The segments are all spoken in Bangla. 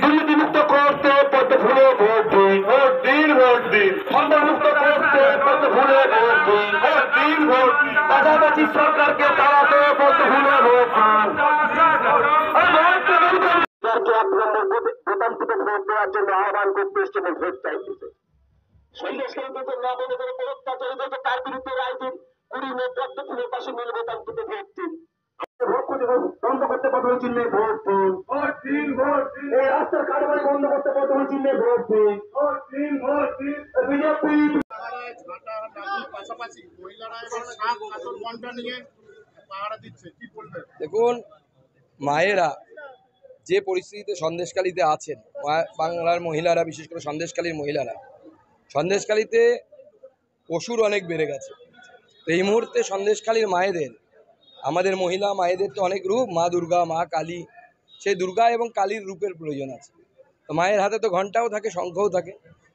দুর্নীতিমুক্ত করতে পদ্ম ফুলে ভোট দিন, ভোট দিন, ভোট দিন। সন্ত্রাসমুক্ত করতে পদ্ম ফুলে ভোট দিন, ভোট দিন, ভোট দিন। পাশাপাশি সরকারকে তাড়াতে পদ্ম ফুলে ভোট দিন। ভোট দেওয়ার জন্য আহ্বান করতে এসছে এবং ভোট চাইতেছে। সন্দেশকারীদেরকে না বলে করে অত্যাচারীদেরকে তার বিরুদ্ধে রায় দিন। 20 মে পদ্ম ফুলের পাশে মিল বোতাম টিপে ভোট দিন। বন্ধ করতে পদ্ম চিহ্নে ভোট দিন, ভোট দিন, ভোট দিন। এই রাস্তার কারবারি বন্ধ করতে পদ্ম চিহ্নে ভোট দিন, ভোট দিন, ভোট দিন। বিজেপি পাশাপাশি মহিলারা শাক কাতর বন্টন নিয়ে পাহারা দিচ্ছে, কি বলবেন? দেখুন, মায়েরা যে পরিস্থিতিতে সন্দেশখালীতে আছেন, বাংলার মহিলারা, বিশেষ করে সন্দেশখালীর মহিলারা, সন্দেশখালীতে পশুর অনেক বেড়ে গেছে। তো এই মুহূর্তে সন্দেশখালীর মায়েদের, আমাদের মহিলা মায়েদের তো অনেক রূপ, মা দুর্গা, মা কালী, সেই দুর্গা এবং কালীর রূপের প্রয়োজন আছে। তো মায়ের হাতে তো ঘণ্টাও থাকে, শঙ্খও থাকে।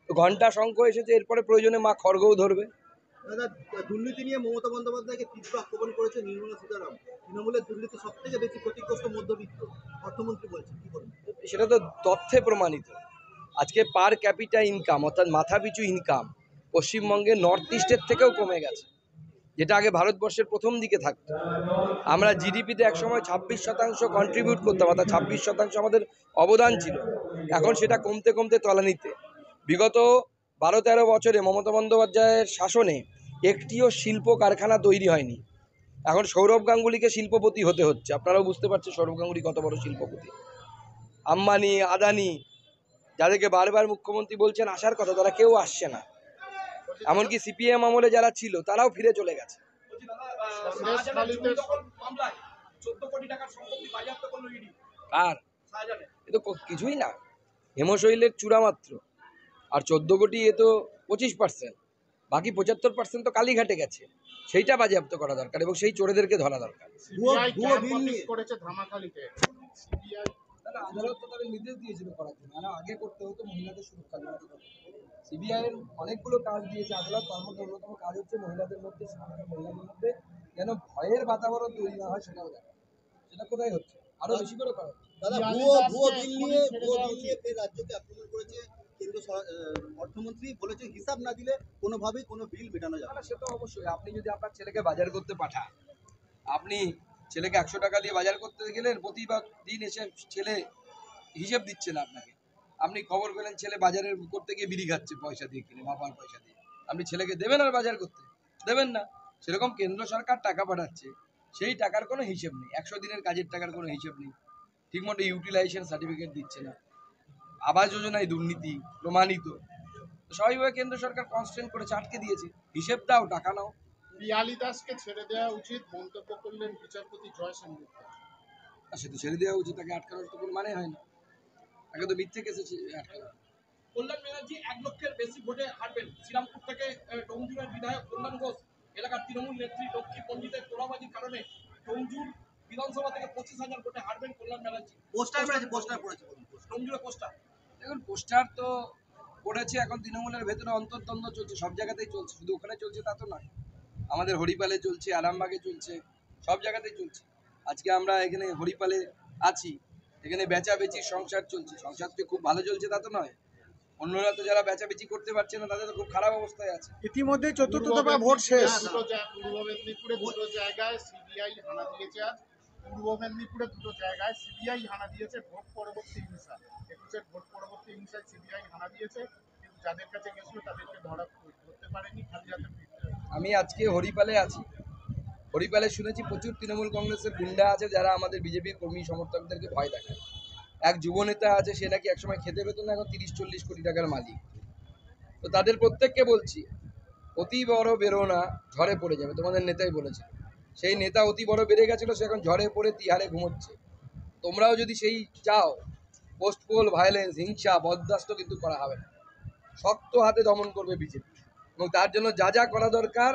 তো ঘণ্টা শঙ্খ এসেছে, এরপরে প্রয়োজনে মা খড়গও ধরবে। দুর্নীতি নিয়ে মমতা বন্দ্যোপাধ্যায়কে তীব্র আক্রমণ করেছে নির্মলা সীতারামন। তৃণমূলের দুর্নীতি সব থেকে বেশি ক্ষতিগ্রস্ত মধ্যবিত্ত, অর্থমন্ত্রী বলছেন, কি বলবেন? সেটা তো তথ্যে প্রমাণিত। আজকে পার ক্যাপিটা ইনকাম, অর্থাৎ মাথাপিছু ইনকাম পশ্চিমবঙ্গের নর্থ ইস্টের থেকেও কমে গেছে, যেটা আগে ভারতবর্ষের প্রথম দিকে থাকতো। আমরা জিডিপিতে একসময় 26% কন্ট্রিবিউট করতাম, অর্থাৎ 26% আমাদের অবদান ছিল। এখন সেটা কমতে কমতে তলানিতে। বিগত 12-13 বছরে মমতা বন্দ্যোপাধ্যায়ের শাসনে একটিও শিল্প কারখানা তৈরি হয়নি। এখন সৌরভ গাঙ্গুলিকে শিল্পপতি হতে হচ্ছে। আপনারাও বুঝতে পারছেন সৌরভ গাঙ্গুলি কত বড় শিল্পপতি। আম্বানি, আদানি, যাদেরকে বারবার মুখ্যমন্ত্রী বলছেন আসার কথা, তারা কেউ আসছে না। এমনকি সিপিএম আমলে যারা ছিল তারাও ফিরে চলে গেছে। আর এ তো কিছুই না, হেমশৈলের চূড়া মাত্র। আর 14 কোটি এ তো 25%, বাকি 75% তো কালীঘাটে গেছে। সেইটা বাজেয়াপ্ত করা দরকার এবং সেই চোরেদেরকে ধরা দরকার। আদালত তো তাদের নির্দেশ দিয়েছিল করার জন্য, আগে করতে হতো মহিলাদের সুরক্ষা দেওয়া। সিবিআই এর অনেকগুলো কাজ দিয়েছে আদালত, তার মধ্যে অন্যতম কাজ হচ্ছে মহিলাদের মধ্যে, মহিলাদের মধ্যে যেন ভয়ের বাতাবরণ তৈরি না হয় সেটাও দেখা। সেটা কোথায় হচ্ছে? আরো বেশি করে করা। দাদা, ভুয়ো বিল নিয়ে ফের রাজ্যকে আক্রমণ করেছে কেন্দ্র অর্থমন্ত্রী, বলেছে হিসাব না দিলে কোনোভাবেই কোনো বিল মেটানো যাবে না। সে তো অবশ্যই। আপনি যদি আপনার ছেলেকে বাজার করতে পাঠান, আপনি ছেলেকে 100 টাকা দিয়ে বাজার করতে গেলেন, প্রতিবার দিন এসে ছেলে হিসেব দিচ্ছে না আপনাকে। আপনি খবর পেলেন ছেলে বাজারের করতে গিয়ে বিড়ি খাচ্ছে পয়সা দিয়ে কিনে, বাবার পয়সা দিয়ে। আপনি ছেলেকে দেবেন আর বাজার করতে? দেবেন না। সেরকম কেন্দ্র সরকার টাকা পাঠাচ্ছে, সেই টাকার কোনো হিসেব নেই। 100 দিনের কাজের টাকার কোনো হিসেব নেই। ঠিকমতো ইউটিলাইজেশন সার্টিফিকেট দিচ্ছে না। আবাস যোজনায় দুর্নীতি প্রমাণিত। স্বাভাবিকভাবে কেন্দ্র সরকার কনস্ট্যান্ট করেছে, আটকে দিয়েছে। হিসেব দাও, টাকা নাও। পিয়ালি দাসকে ছেড়ে দেওয়া উচিত মন্তব্য করলেন বিচারপতি জয় সেনগুপ্ত। সে তো ছেড়ে দেওয়া উচিত, তাকে আটকানোর তো কোনো মানে হয় না। তাকে তো মিথ্যে কেসে আটকানো। কল্যাণ ব্যানার্জি 1 লক্ষের বেশি ভোটে হারবেন। শ্রীরামপুর থেকে টংজুরের বিধায়ক কল্যাণ ঘোষ এলাকার তৃণমূল নেত্রী লক্ষ্মী পণ্ডিতের তোলাবাজির কারণে টংজুর বিধানসভা থেকে 25,000 ভোটে হারবেন কল্যাণ ব্যানার্জি। পোস্টার পড়েছে টংজুরে পোস্টার। দেখুন, পোস্টার তো পড়েছে। এখন তৃণমূলের ভেতরে অন্তর্দ্বন্দ্ব চলছে, সব জায়গাতেই চলছে, শুধু ওখানে চলছে তা তো নয়। আমাদের হরিপালে চলছে, আরামবাগে চলছে, সব জায়গাতেই চলছে। আজকে আমরা এখানে হরিপালে আছি, এখানে বেচাবেচির সংসার চলছে। সংসারটি খুব ভালো চলছে তা তো নয়। অন্যরা তো যারা বেচাবেচি করতে পারছে না তাদের তো খুব খারাপ অবস্থায় আছে। ইতিমধ্যে চতুর্থ দফা ভোট শেষ। পূর্ব মেদিনীপুরে দুটো জায়গায় সিবিআই হানা দিয়েছে। আজ পূর্ব মেদিনীপুরে দুটো জায়গায় সিবিআই হানা দিয়েছে ভোট পরবর্তী হিংসা। 21-এর ভোট পরবর্তী হিংসায় সিবিআই হানা দিয়েছে, কিন্তু যাদের কাছে গেছিল তাদেরকে ধরতে পারেনি, খালি হাতে ফিরতে। আমি আজকে হরিপালে আছি। হরিপালে শুনেছি প্রচুর তৃণমূল কংগ্রেসের গুন্ডা আছে যারা আমাদের বিজেপির কর্মী সমর্থকদেরকে ভয় দেখায়। এক যুবনেতা আছে, সে নাকি একসময় খেতে পেত না, এখন 30-40 কোটি টাকার মালিক। তো তাদের প্রত্যেককে বলছি, অতি বড় বেরো না, ঝড়ে পড়ে যাবে। তোমাদের নেতাই বলেছে, সেই নেতা অতি বড় বেড়ে গেছিল, সে এখন ঝড়ে পড়ে তিহারে ঘুমোচ্ছে। তোমরাও যদি সেই চাও, পোস্ট পোল ভায়োলেন্স, হিংসা, বরদাস্ত কিন্তু করা হবে না। শক্ত হাতে দমন করবে বিজেপি, এবং তার জন্য যা যা করা দরকার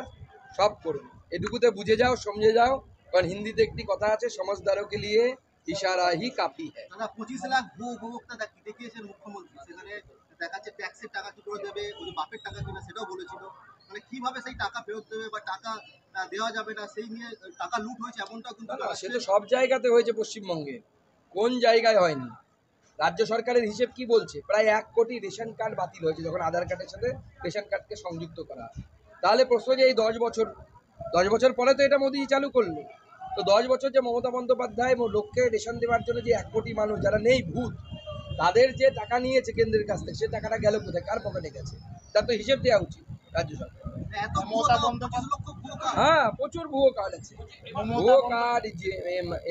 সব করবে। এটুকুতে বুঝে যাও, সমঝে যাও। কারণ হিন্দিতে একটি কথা আছে, সমঝদারকে লিয়ে ইশারা হি কাফি হ্যায়। 25 লাখ ভুয়ো উপভোক্তা দেখিয়েছেন মুখ্যমন্ত্রী। সেখানে দেখাচ্ছে ট্যাক্সের টাকা কি করে দেবে, বাপের টাকা কিনা সেটাও বলেছিল। মানে কিভাবে সেই টাকা ফেরত দেবে বা টাকা দেওয়া যাবে না সেই নিয়ে টাকা লুট হয়েছে এমনটাও কিন্তু না, সে তো সব জায়গাতে হয়েছে পশ্চিমবঙ্গে, কোন জায়গায় হয়নি? রাজ্য সরকারের হিসেব কি বলছে? প্রায় 1 কোটি রেশন কার্ড বাতিল হয়েছে যখন আধার কার্ডের সাথে রেশন কার্ডকে সংযুক্ত করা হয়। তাহলে প্রশ্ন যে এই 10 বছর পরে তো এটা মোদিজি চালু করলো, তো 10 বছর যে মমতা বন্দ্যোপাধ্যায় লোককে রেশন দেওয়ার জন্য যে 1 কোটি মানুষ যারা নেই ভূত, তাদের যে টাকা নিয়েছে কেন্দ্রের কাছ থেকে, সে টাকাটা গেল কোথায়, কার পকেটে গেছে, তার তো হিসেব দেওয়া উচিত রাজ্য সরকার। এত মমতা 25 লক্ষ ভুয়ো কার্ড। হ্যাঁ, প্রচুর ভুয়ো কার্ড আছে। ভুয়ো কার্ড,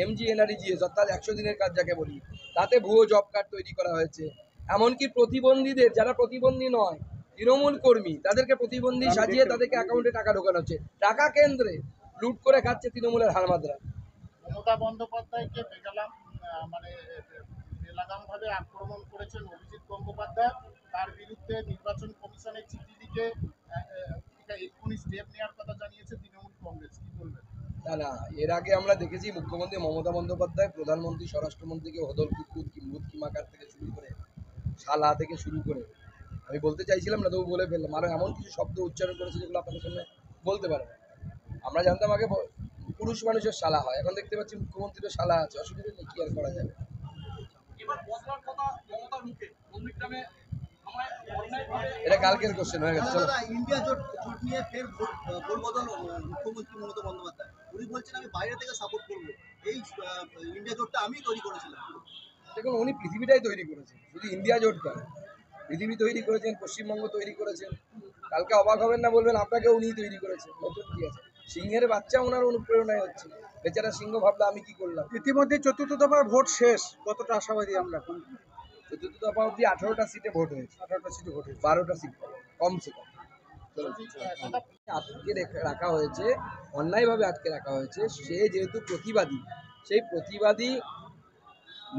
MGNREGS অর্থাৎ 100 দিনের কাজ যাকে বলি, তাতে ভুয়ো জব কার্ড তৈরি করা হয়েছে। এমনকি প্রতিবন্ধীদের, যারা প্রতিবন্ধী নয়, তৃণমূল কর্মী, তাদেরকে প্রতিবন্ধী সাজিয়ে তাদেরকে অ্যাকাউন্টে টাকা ঢোকানো হচ্ছে। টাকা কেন্দ্রে লুট করে খাচ্ছে তৃণমূলের হারমাদরা। মমতা বন্দ্যোপাধ্যায়কে বেলাগামভাবে আক্রমণ করেছেন অভিজিৎ গঙ্গোপাধ্যায়। তার বিরুদ্ধে নির্বাচন কমিশনে চিঠি লিখে এক্ষুনি স্টেপ নেওয়ার কথা জানিয়েছে তৃণমূল কংগ্রেস। কি বলবেন? না, এর আগে আমরা দেখেছি মুখ্যমন্ত্রী মমতা বন্দ্যোপাধ্যায় প্রধানমন্ত্রী, স্বরাষ্ট্রমন্ত্রীকে হদল কুৎকুত কিম্বুত কিমাকার থেকে শুরু করে, শালা থেকে শুরু করে, আমি বলতে চাইছিলাম না তবু বলে ফেললাম, আরও এমন কিছু শব্দ উচ্চারণ করেছে যেগুলো আপনাদের সামনে বলতে পারবো না। আমরা জানতাম আগে পুরুষ মানুষের শালা হয়, এখন দেখতে পাচ্ছি মুখ্যমন্ত্রীরও শালা আছে, অসুবিধা নেই, কি আর করা যাবে। এবার বদলার কথা মমতার মুখে নন্দীগ্রামে আমায় অন্যায়ভাবে এটা কালকের কোশ্চেন হয়ে গেছে। চলো। দাদা, ইন্ডিয়া জোট নিয়ে ফের ভোট বদল মুখ্যমন্ত্রী মমতা বন্দ্যোপাধ্যায়। উনি বলছেন আমি বাইরে থেকে সাপোর্ট করবো, এই ইন্ডিয়া জোটটা আমি তৈরি করেছিলাম। দেখুন, উনি পৃথিবীটাই তৈরি করেছেন, শুধু ইন্ডিয়া জোট কেন, পৃথিবী তৈরি করেছেন, পশ্চিমবঙ্গ তৈরি করেছেন। কালকে অবাক হবেন না, বলবেন আপনাকে উনিই তৈরি করেছেন, নতুন কি আছে? সিংহের বাচ্চা ওনার অনুপ্রেরণায় হচ্ছে, বেচারা সিংহ ভাবলো আমি কি করলাম। ইতিমধ্যে চতুর্থ দফার ভোট শেষ, কতটা আশাবাদী আমরা এখন? চতুর্থ দফা অব্দি 18টা সিটে ভোট হয়েছে, 18টা সিটে ভোট হয়েছে। 12টা সিট কমসে কম। আটকে রাখা হয়েছে, অন্যায়ভাবে আটকে রাখা হয়েছে। সে যেহেতু প্রতিবাদী, সেই প্রতিবাদী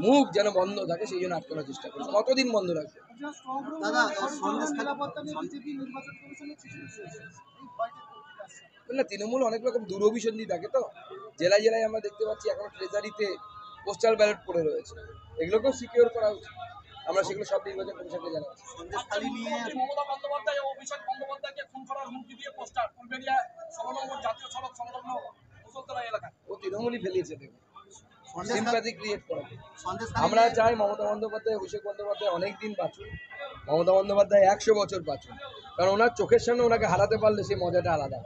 মুখ যেন বন্ধ থাকে, সেই জন্য আটকানোর চেষ্টা করছে। কতদিন বন্ধ রাখবে? দাদা, না, তৃণমূল অনেক রকম দুরভিসন্ধি থাকে, তো জেলায় জেলায় আমরা দেখতে পাচ্ছি এখন ট্রেজারিতে পোস্টাল ব্যালট পড়ে রয়েছে, এগুলোকেও সিকিউর করা উচিত। আমরা সেগুলো সব নির্বাচন কমিশনকে জানাচ্ছি। সন্দেশখালী নিয়ে মমতা বন্দ্যোপাধ্যায় ও অভিষেক বন্দ্যোপাধ্যায়কে খুন করার হুমকি দিয়ে পোস্টার ফুলবেড়িয়া 16 নম্বর জাতীয় সড়ক সংলগ্ন মুসলতলা এলাকায়। ও তৃণমূলই ফেলিয়েছে, দেখুন, সিম্প্যাথি ক্রিয়েট করা। সন্দেশখালী আমরা চাই মমতা বন্দ্যোপাধ্যায়, অভিষেক বন্দ্যোপাধ্যায় অনেক দিন বাঁচুন, মমতা বন্দ্যোপাধ্যায় 100 বছর বাঁচুন, কারণ ওনার চোখের সামনে ওনাকে হারাতে পারলে সেই মজাটা আলাদা।